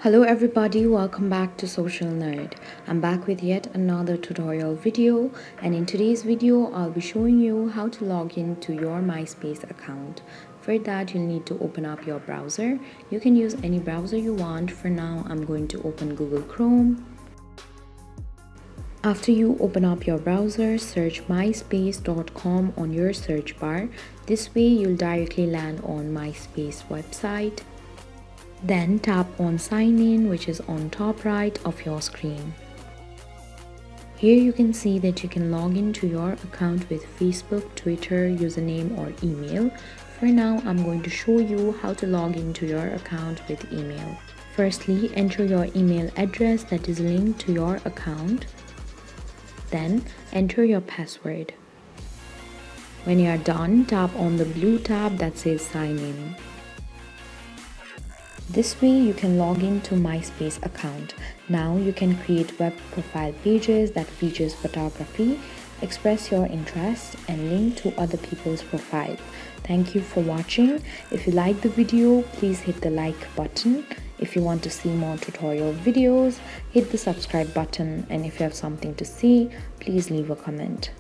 Hello everybody, welcome back to Social Nerd. I'm back with yet another tutorial video, and in today's video I'll be showing you how to log in to your MySpace account. For that you'll need to open up your browser. You can use any browser you want. For now I'm going to open Google Chrome. After you open up your browser, search myspace.com on your search bar. This way you'll directly land on MySpace website. Then tap on sign in, which is on top right of your screen. Here you can see that you can log into your account with Facebook, Twitter, username or email. For now, I'm going to show you how to log into your account with email. Firstly, enter your email address that is linked to your account. Then enter your password. When you are done, tap on the blue tab that says sign in. This way you can log into MySpace account. Now you can create web profile pages that features photography, express your interest and link to other people's profile. Thank you for watching. If you like the video, please hit the like button. If you want to see more tutorial videos, hit the subscribe button, and if you have something to say, please leave a comment.